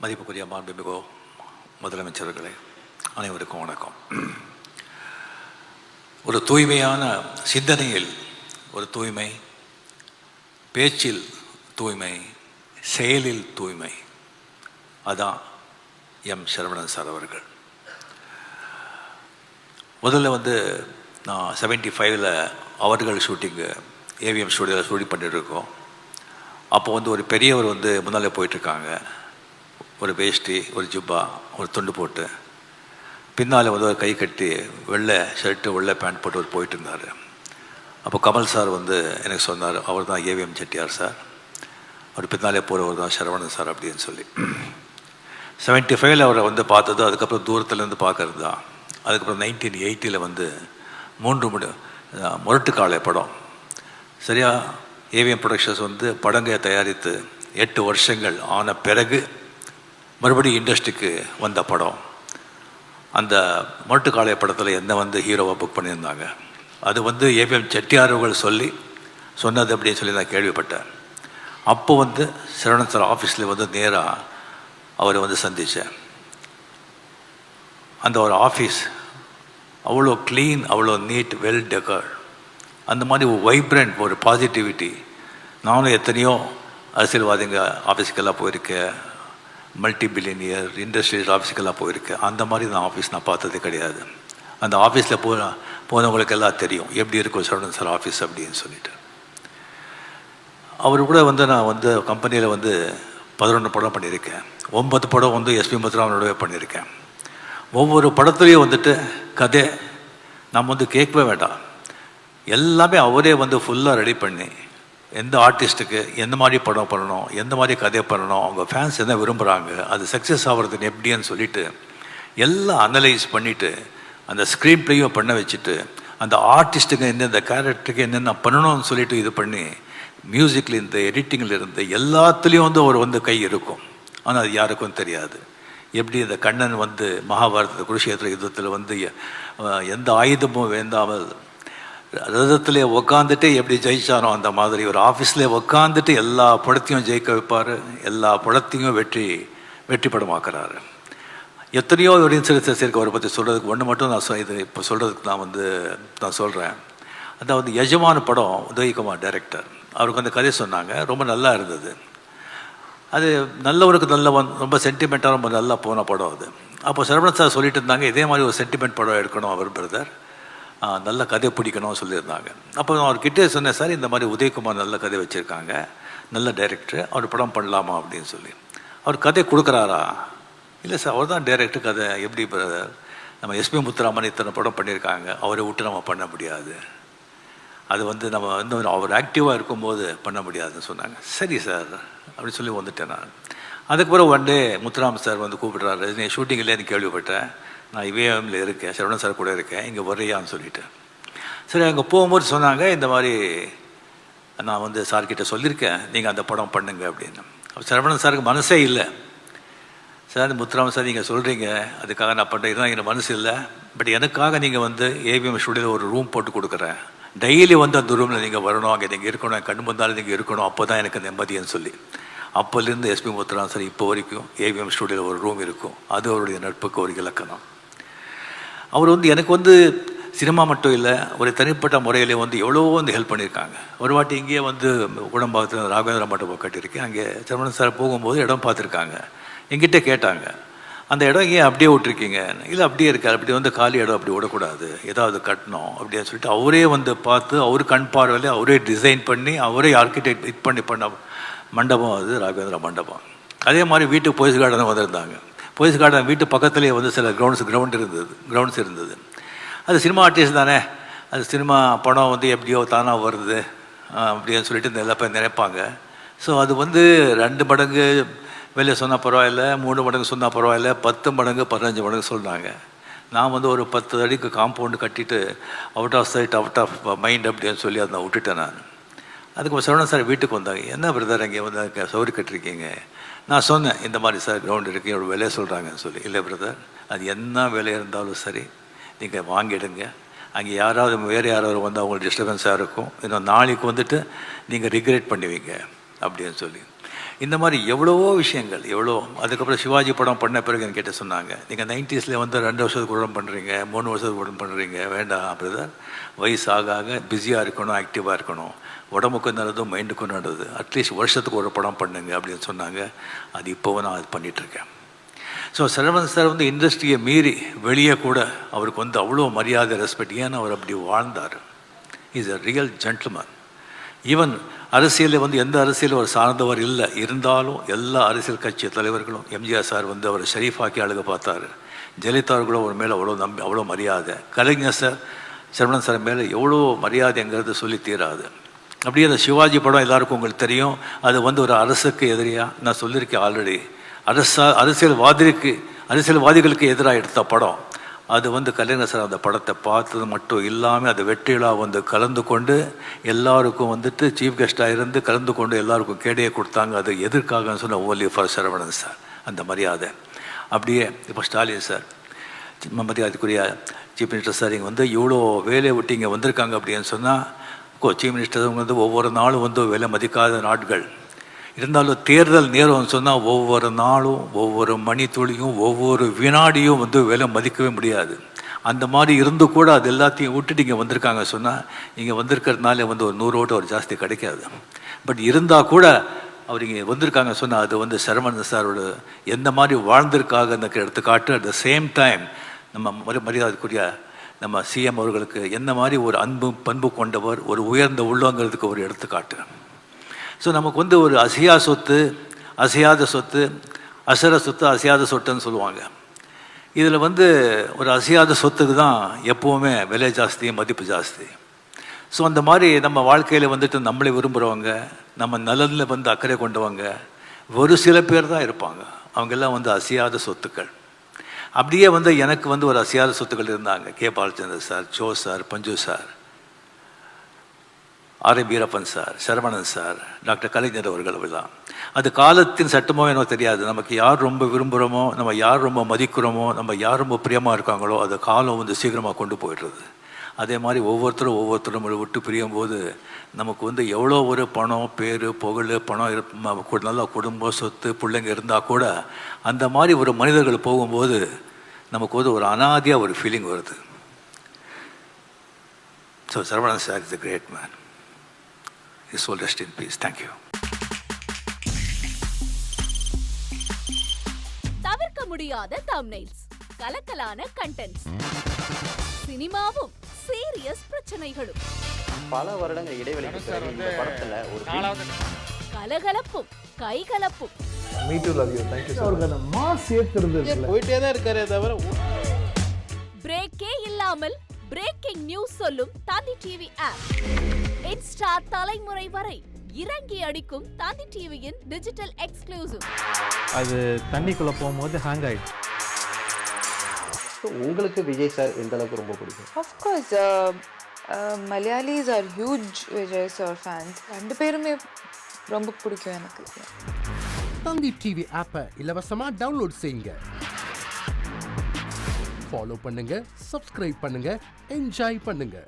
மதிப்புக்குரிய மாண்புமிகு முதலமைச்சர்களே, அனைவருக்கும் வணக்கம். ஒரு தூய்மையான சிந்தனையில் ஒரு தூய்மை, பேச்சில் தூய்மை, செயலில் தூய்மை, அதான் எம் சரவணன் சார் அவர்கள். முதல்ல நான் 75 அவர்கள் ஷூட்டிங்கு ஏவிஎம் ஸ்டூடியோவில் ஷூட்டிங் பண்ணிகிட்ருக்கோம். அப்போ ஒரு பெரியவர் முன்னாலே போயிட்டுருக்காங்க. ஒரு வேஷ்டி, ஒரு ஜுப்பா, ஒரு துண்டு போட்டு, பின்னால் ஒரு கை கட்டி வெள்ளை ஷர்ட்டு வெள்ளை பேண்ட் போட்டு போயிட்டு இருந்தார். அப்போ கமல் சார் எனக்கு சொன்னார், அவர் தான் ஏவிஎம் செட்டியார் சார், அவர் பின்னாலே போகிறவர் தான் சரவணன் சார் அப்படின்னு சொல்லி. 75 அவரை பார்த்தது, அதுக்கப்புறம் தூரத்துலேருந்து பார்க்கறது தான். அதுக்கப்புறம் 1980 3 முரட்டுக்காலை படம். சரியாக ஏவிஎம் ப்ரொடக்ஷன்ஸ் படங்களை தயாரித்து 8 வருஷங்கள் ஆன பிறகு மறுபடியும் இண்டஸ்ட்ரிக்கு வந்த படம். அந்த முரட்டுக்காலை படத்தில் என்ன ஹீரோவாக புக் பண்ணியிருந்தாங்க. அது ஏவிஎம் செட்டியார்கள் சொன்னது அப்படின்னு சொல்லி நான் கேள்விப்பட்டேன். அப்போ சரவணன் சார் ஆஃபீஸில் நேராக அவரை சந்தித்தேன். அந்த ஒரு ஆஃபீஸ் அவ்வளோ க்ளீன், அவ்வளோ நீட், வெல் டெக்கர்ட், அந்த மாதிரி ஒரு வைப்ரண்ட், ஒரு பாசிட்டிவிட்டி. நானும் எத்தனையோ அரசியல்வாதிங்க ஆஃபீஸுக்கெல்லாம் போயிருக்கேன், மல்டி பில்லியனியர் இண்டஸ்ட்ரியல் ஆஃபீஸுக்கெல்லாம் போயிருக்கேன். அந்த மாதிரி நான் ஆஃபீஸ் நான் பார்த்ததே கிடையாது. அந்த ஆஃபீஸில் போனவங்களுக்கெல்லாம் தெரியும் எப்படி இருக்கும் சரவணன் சார் ஆஃபீஸ் அப்படின்னு சொல்லிட்டு. அவர் கூட நான் கம்பெனியில் 11 படம் பண்ணியிருக்கேன். 9 படம் எஸ்பி முத்துராமனோடவே பண்ணியிருக்கேன். ஒவ்வொரு படத்துலேயும் கதை நம்ம கேட்கவே வேண்டாம், எல்லாமே அவரே ஃபுல்லாக ரெடி பண்ணி எந்த ஆர்டிஸ்ட்டுக்கு எந்த மாதிரி படம் பண்ணணும், எந்த மாதிரி கதை பண்ணணும், அவங்க ஃபேன்ஸ் என்ன விரும்புகிறாங்க, அது சக்ஸஸ் ஆகிறதுன்னு எப்படின்னு சொல்லிவிட்டு எல்லாம் அனலைஸ் பண்ணிவிட்டு அந்த ஸ்க்ரீன் ப்ளேயும் பண்ண வச்சுட்டு அந்த ஆர்டிஸ்ட்டுக்கு எந்தெந்த கேரக்டருக்கு என்னென்ன பண்ணணும்னு சொல்லிட்டு இது பண்ணி மியூசிக்கில் இருந்து எடிட்டிங்கில் இருந்து எல்லாத்துலேயும் ஒரு கை இருக்கும். ஆனால் அது யாருக்கும் தெரியாது. எப்படி இந்த கண்ணன் மகாபாரத குருஷேத்திர யுத்தத்தில் எந்த ஆயுதமும் வேண்டாமல் ரதத்திலே உக்காந்துட்டு எப்படி ஜெயிச்சானோ அந்த மாதிரி ஒரு ஆஃபீஸில் உக்காந்துட்டு எல்லா படத்தையும் ஜெயிக்க வைப்பார், எல்லா படத்தையும் வெற்றி படமாக்குறாரு. எத்தனையோ ஒரு இன்சிடென்ட்ஸ் இருக்குது அவரை பற்றி சொல்கிறதுக்கு. ஒன்று மட்டும் நான் இது இப்போ சொல்கிறதுக்கு நான் சொல்கிறேன். அதாவது எஜமான படம் உதயகுமார் டைரக்டர், அவருக்கு அந்த கதை சொன்னாங்க, ரொம்ப நல்லா இருந்தது. அது நல்லவருக்கு ரொம்ப சென்டிமெண்ட்டாக ரொம்ப நல்லா போன படம் அது. அப்போ சரவணன் சார் சொல்லிட்டு இருந்தாங்க, இதே மாதிரி ஒரு சென்டிமெண்ட் படம் எடுக்கணும் அவர் பிரதர், நல்ல கதை பிடிக்கணும்னு சொல்லியிருந்தாங்க. அப்போ நான் அவர்கிட்டே சொன்னேன், சார் இந்த மாதிரி உதயகுமார் நல்ல கதை வச்சுருக்காங்க, நல்ல டைரக்டர், அவர் படம் பண்ணலாமா அப்படின்னு சொல்லி. அவர் கதை கொடுக்குறாரா? இல்லை சார், அவர் தான் டைரக்டர், கதை எப்படி பிரதர், நம்ம எஸ்பி முத்துராமன் இத்தனை படம் பண்ணியிருக்காங்க, அவரை விட்டு நம்ம பண்ண முடியாது, அது நம்ம அவர் ஆக்டிவாக இருக்கும்போது பண்ண முடியாதுன்னு சொன்னாங்க. சரி சார் அப்படின்னு சொல்லி வந்துட்டேன் நான். அதுக்கப்புறம் ஒன் டே முத்துராமன் சார் கூப்பிடுறாரு, நீ ஷூட்டிங் இல்லைன்னு கேள்விப்பட்டேன், நான் இவேஎம்ல இருக்கேன், சரவணன் சார் கூட இருக்கேன், இங்கே வர்றியான்னு சொல்லிட்டு. சரி, அங்கே போகும்போது சொன்னாங்க, இந்த மாதிரி நான் சார்கிட்ட சொல்லியிருக்கேன், நீங்கள் அந்த படம் பண்ணுங்க அப்படின்னு. சரவணன் சாருக்கு மனசே இல்லை. சார் முத்துராமன் சார் நீங்கள் சொல்கிறீங்க, அதுக்காக நான் பண்ணுறேன், எனக்கு மனசு இல்லை, பட் எனக்காக நீங்கள் ஏவிஎம் ஸ்டூடியோவில் ஒரு ரூம் போட்டு கொடுக்குறேன், டெய்லி அந்த ரூமில் நீங்கள் வரணும், அங்கே நீங்கள் இருக்கணும், கண் முந்தாலும் நீங்கள் இருக்கணும், அப்போ தான் எனக்கு நிம்மதின்னு சொல்லி. அப்போலேருந்து எஸ்பி முத்துராமன் சார் இப்போ வரைக்கும் ஏவிஎம் ஸ்டூடியோவில் ஒரு ரூம் இருக்கும். அது அவருடைய நட்புக்கு ஒரு இலக்கணம். அவர் எனக்கு சினிமா மட்டும் இல்லை, ஒரு தனிப்பட்ட முறையிலே எவ்வளோ ஹெல்ப் பண்ணியிருக்காங்க. ஒரு வாட்டி இங்கேயே குடம்பாக்கத்தில் ராகவேந்திர மண்டபம் கட்டியிருக்கேன். அங்கே சரவணன் சார் போகும்போது இடம் பார்த்துருக்காங்க, எங்கிட்ட கேட்டாங்க, அந்த இடம் ஏன் அப்படியே விட்டுருக்கீங்க? இல்லை அப்படியே இருக்காது, அப்படி காலி இடம் அப்படி விடக்கூடாது, ஏதாவது கட்டணும் அப்படின்னு சொல்லிட்டு அவரே பார்த்து அவர் கண் பார்வையில் அவரே டிசைன் பண்ணி அவரே ஆர்கிடெக்ட் இது பண்ண மண்டபம் அது ராகவேந்திர மண்டபம். அதே மாதிரி வீட்டுக்கு போயஸ் கார்டன் வந்திருந்தாங்க. போயஸ் கார்டன் வீட்டு பக்கத்துலேயே சில கிரவுண்ட்ஸ் இருந்தது. அது சினிமா ஆர்டிஸ்ட் தானே, அது சினிமா படம் எப்படியோ தானாக வருது அப்படின்னு சொல்லிட்டு எல்லா பேர் நினைப்பாங்க. ஸோ அது 2 மடங்கு வெளியே சொன்னால் பரவாயில்ல, 3 மடங்கு சொன்னால் பரவாயில்ல, 10 மடங்கு 15 மடங்கு சொன்னாங்க. நான் ஒரு 10 அடிக்கு காம்பவுண்டு கட்டிட்டு out of sight out of mind அப்படின்னு சொல்லி அதை நான் விட்டுட்டேன் நான். அதுக்கு சரவணன் சார் வீட்டுக்கு வந்தாங்க, என்ன பிரதர் இங்கே சௌரி கட்டிருக்கீங்க? நான் சொன்னேன், இந்த மாதிரி சார் கிரவுண்ட் இருக்குது, என்னோடய வேலையை சொல்கிறாங்கன்னு சொல்லி. இல்லை பிரதர், அது என்ன வேலையாக இருந்தாலும் சரி நீங்கள் வாங்கிடுங்க, அங்கே வேறு யாராவது அவங்களுக்கு டிஸ்டர்பன்ஸாக இருக்கும், இன்னும் நாளைக்கு நீங்கள் ரிக்ரெட் பண்ணுவீங்க அப்படின்னு சொல்லி. இந்த மாதிரி எவ்வளவோ விஷயங்கள் அதுக்கப்புறம் சிவாஜி படம் பண்ண பிறகு என்கிட்ட சொன்னாங்க, நீங்கள் 90s வந்து 2 வருஷத்துக்கு உடம்பு பண்ணுறீங்க, 3 வருஷத்துக்கு உடம்பு பண்ணுறீங்க, வேண்டாம் பிரதர், வயசு ஆக ஆக பிஸியாக இருக்கணும், ஆக்டிவாக இருக்கணும், உடம்புக்கும் நல்லது மைண்டுக்கும் நல்லது, அட்லீஸ்ட் வருஷத்துக்கு ஒரு படம் பண்ணுங்க அப்படின்னு சொன்னாங்க. அது இப்போவும் நான் அது பண்ணிகிட்ருக்கேன். ஸோ சரவணன் சார் வந்து இண்டஸ்ட்ரியை மீறி வெளியே கூட அவருக்கு வந்து அவ்வளோ மரியாதை, ரெஸ்பெக்ட். ஏன்னா அவர் அப்படி வாழ்ந்தார். Is a real gentleman. Even அரசியலில் வந்து எந்த அரசியலும் அவர் சார்ந்தவர் இல்லை, இருந்தாலும் எல்லா அரசியல் கட்சி தலைவர்களும், எம்ஜிஆர் சார் வந்து அவர் ஷரீஃபாக்கி அழக பார்த்தார், ஜெயலலிதா அவர்களும் அவர் மேலே அவ்வளோ மரியாதை, கலைஞர் சார் சரவணன் சார் மேலே எவ்வளோ மரியாதைங்கிறது சொல்லி தீராது. அப்படியே அந்த சிவாஜி படம் எல்லாருக்கும் உங்களுக்கு தெரியும், அது வந்து ஒரு அரசுக்கு எதிரியாக நான் சொல்லியிருக்கேன் ஆல்ரெடி. அரசியல்வாதிகளுக்கு எதிராக எடுத்த படம். அது வந்து கலைஞர் சார் அந்த படத்தை பார்த்தது மட்டும் இல்லாமல் அது வெற்றிலா வந்து கலந்து கொண்டு எல்லாருக்கும் வந்துட்டு சீஃப் கெஸ்டாக இருந்து கலந்து கொண்டு எல்லாருக்கும் கேடையை கொடுத்தாங்க. அது எதற்காகன்னு சொன்ன ஓன்லி ஃபார் சரவணன் சார், அந்த மரியாதை. அப்படியே இப்போ ஸ்டாலின் சார், மரியாதைக்குரிய சீஃப் மினிஸ்டர் சார், இங்கே வந்து இவ்வளோ வேலையை விட்டு இங்கே வந்திருக்காங்க அப்படின்னு சொன்னால், சீஃப் மினிஸ்டர் வந்து ஒவ்வொரு நாளும் வந்து விலை மதிக்காத நாட்கள் இருந்தாலும், தேர்தல் நேரம்னு சொன்னால் ஒவ்வொரு நாளும் ஒவ்வொரு மணித்துளியும் ஒவ்வொரு வினாடியும் வந்து விலை மதிக்கவே முடியாது. அந்த மாதிரி இருந்து கூட அது எல்லாத்தையும் விட்டுட்டு இங்கே வந்திருக்காங்க சொன்னால், இங்கே வந்திருக்கிறதுனால வந்து ஒரு 100 ஓட்டு ஒரு ஜாஸ்தி கிடைக்காது. பட் இருந்தால் கூட அவர் இங்கே வந்திருக்காங்க சொன்னால் அது வந்து சரவணன் சாரோட எந்த மாதிரி வாழ்ந்திருக்காங்க எடுத்துக்காட்டு. அட் த சேம் டைம் நம்ம மரியாதைக்குரிய நம்ம சிஎம் அவர்களுக்கு என்ன மாதிரி ஒரு அன்பு பண்பு கொண்டவர், ஒரு உயர்ந்த உள்ளங்கிறதுக்கு ஒரு எடுத்துக்காட்டு. ஸோ நமக்கு வந்து ஒரு அசையாத சொத்து, அசர சொத்து, அசையாத சொத்துன்னு சொல்லுவாங்க. இதில் வந்து ஒரு அசையாத சொத்துக்கு தான் எப்போவுமே விலை ஜாஸ்தி, மதிப்பு ஜாஸ்தி. ஸோ அந்த மாதிரி நம்ம வாழ்க்கையில் வந்துட்டு நம்மளை விரும்புகிறவங்க, நம்ம நலனில் வந்து அக்கறை கொண்டவங்க ஒரு சில பேர் தான் இருப்பாங்க. அவங்கெல்லாம் வந்து அசையாத சொத்துக்கள். அப்படியே வந்து எனக்கு வந்து ஒரு அசையாத சொத்துக்கள் இருந்தாங்க. K Balachander sir, Jo sir, Panchu sir, R. Veerappan sir, Saravanan sir, doctor Kalaignar அவர்கள் தான். அது காலத்தின் சட்டமோ எனக்கு தெரியாது. நமக்கு யார் ரொம்ப விரும்புகிறோமோ, நம்ம யார் ரொம்ப மதிக்கிறோமோ, நம்ம யார் ரொம்ப பிரியமாக இருக்காங்களோ, அது காலம் வந்து சீக்கிரமாக கொண்டு போயிடுறது. அதே மாதிரி ஒவ்வொருத்தரும் விட்டு பிரியும் போது நமக்கு வந்து எவ்வளோ ஒரு பணம், பேர், புகழ், பணம், நல்ல குடும்பம், சொத்து, பிள்ளைங்க இருந்தால் கூட அந்த மாதிரி ஒரு மனிதர்கள் போகும்போது நமக்கு வந்து ஒரு அனாதியாக ஒரு ஃபீலிங் வருது. So Saravanan sir is a great man. His soul rest in peace. Thank you. தவிர்க்க முடியாத thumbnails, கலக்கலான contents, சினிமாவும் சீரியஸ் பிரச்சனைகளும், பல வருடங்கள் இடைவெளிக்கு பிறகு இந்த படத்துல ஒரு கலகலப்பும் கைகலப்பும். Me too, love you. Thank you so much. அவருக்கு அந்த மாஸ் ஏத்துறது இருக்குல்ல, போயிட்டே தான் இருக்காரே தவிர பிரேக்கே இல்லாமல் பிரேக்கிங் நியூஸ் சொல்லும் தந்தி டிவி ஆப். இன்ஸ்டா தலைமுறை வரை இறங்கி அடிக்கும் தந்தி டிவியின் டிஜிட்டல் எக்ஸ்க்ளூசிவ். அது தண்ணிக்குள்ள போகும்போது ஹேங் ஆயிடுச்சு. உங்களுக்கு விஜய் சார் எந்த அளவுக்கு ரொம்ப பிடிக்கும்? Of course, Malayalis are huge Vijay sir fans. ரெண்டு பேருமே ரொம்ப பிடிக்கும் எனக்கு. தந்தி டிவி ஆப்பை இலவசமா டவுன்லோட் செய்யுங்க. ஃபாலோ பண்ணுங்க, சப்ஸ்கிரைப் பண்ணுங்க, என்ஜாய் பண்ணுங்க.